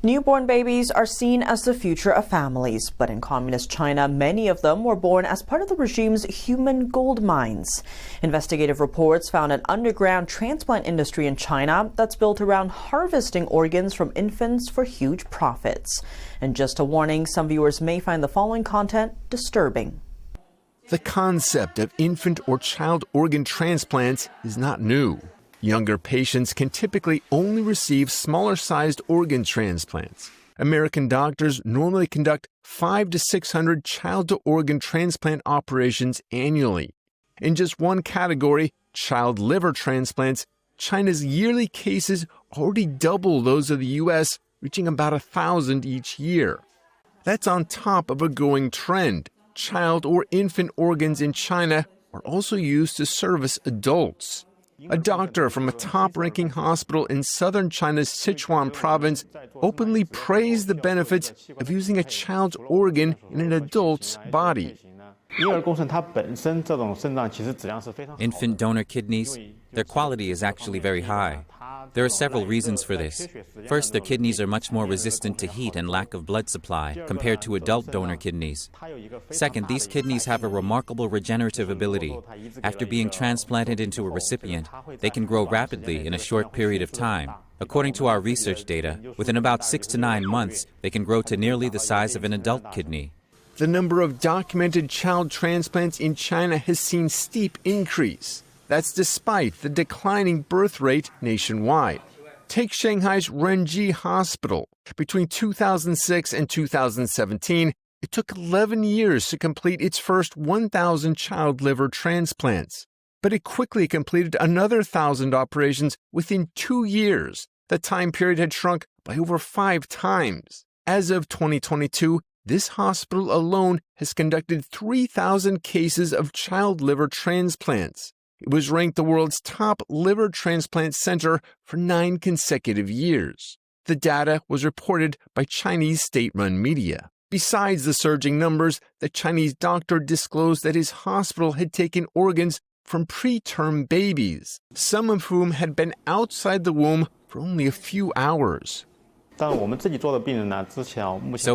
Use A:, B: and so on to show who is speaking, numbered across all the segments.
A: Newborn babies are seen as the future of families, but in communist China, many of them were born as part of the regime's human gold mines. Investigative reports found an underground transplant industry in China that's built around harvesting organs from infants for huge profits. And just a warning, some viewers may find the following content disturbing.
B: The concept of infant or child organ transplants is not new. Younger patients can typically only receive smaller-sized organ transplants. American doctors normally conduct 500 to 600 child-to-organ transplant operations annually. In just one category, child liver transplants, China's yearly cases already double those of the U.S., reaching about 1,000 each year. That's on top of a growing trend. Child or infant organs in China are also used to service adults. A doctor from a top-ranking hospital in southern China's Sichuan province openly praised the benefits of using a child's organ in an adult's body.
C: Infant donor kidneys, their quality is actually very high. There are several reasons for this. First, their kidneys are much more resistant to heat and lack of blood supply compared to adult donor kidneys. Second, these kidneys have a remarkable regenerative ability. After being transplanted into a recipient, they can grow rapidly in a short period of time. According to our research data, within about 6 to 9 months, they can grow to nearly the size of an adult kidney.
B: The number of documented child transplants in China has seen steep increase. That's despite the declining birth rate nationwide. Take Shanghai's Renji Hospital. Between 2006 and 2017, it took 11 years to complete its first 1,000 child liver transplants. But it quickly completed another 1,000 operations within 2 years. The time period had shrunk by over 5 times. As of 2022, this hospital alone has conducted 3,000 cases of child liver transplants. It was ranked the world's top liver transplant center for 9 consecutive years. The data was reported by Chinese state-run media. Besides the surging numbers, the Chinese doctor disclosed that his hospital had taken organs from preterm babies, some of whom had been outside the womb for only a few hours.
C: So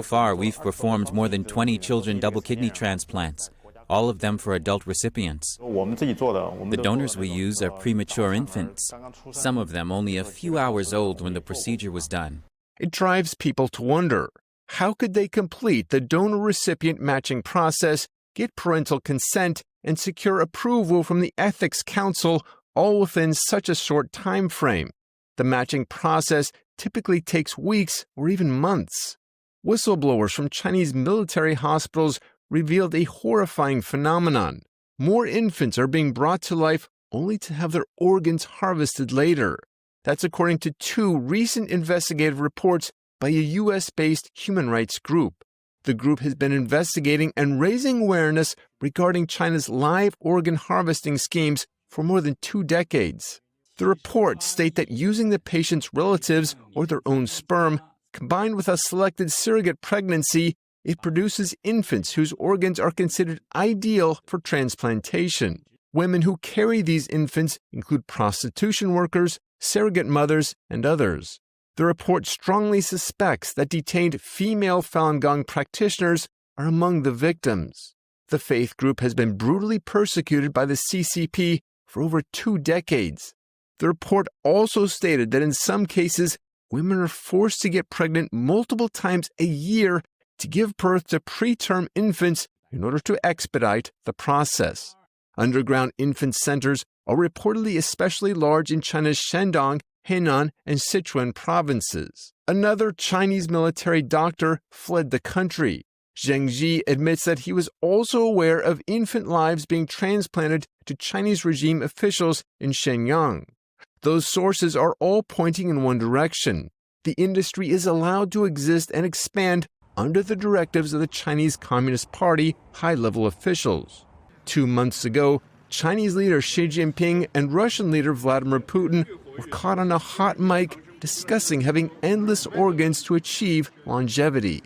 C: far, we've performed more than 20 children double kidney transplants, all of them for adult recipients. The donors we use are premature infants, some of them only a few hours old when the procedure was done.
B: It drives people to wonder, how could they complete the donor-recipient matching process, get parental consent, and secure approval from the Ethics Council all within such a short time frame? The matching process typically takes weeks or even months. Whistleblowers from Chinese military hospitals revealed a horrifying phenomenon. More infants are being brought to life only to have their organs harvested later. That's according to 2 recent investigative reports by a U.S.-based human rights group. The group has been investigating and raising awareness regarding China's live organ harvesting schemes for more than 2 decades. The reports state that using the patient's relatives or their own sperm, combined with a selected surrogate pregnancy, it produces infants whose organs are considered ideal for transplantation. Women who carry these infants include prostitution workers, surrogate mothers, and others. The report strongly suspects that detained female Falun Gong practitioners are among the victims. The faith group has been brutally persecuted by the CCP for over 2 decades. The report also stated that in some cases, women are forced to get pregnant multiple times a year to give birth to preterm infants in order to expedite the process. Underground infant centers are reportedly especially large in China's Shandong, Henan, and Sichuan provinces. Another Chinese military doctor fled the country. Zheng Ji admits that he was also aware of infant lives being transplanted to Chinese regime officials in Shenyang. Those sources are all pointing in one direction. The industry is allowed to exist and expand under the directives of the Chinese Communist Party high-level officials. 2 months ago, Chinese leader Xi Jinping and Russian leader Vladimir Putin were caught on a hot mic discussing having endless organs to achieve longevity.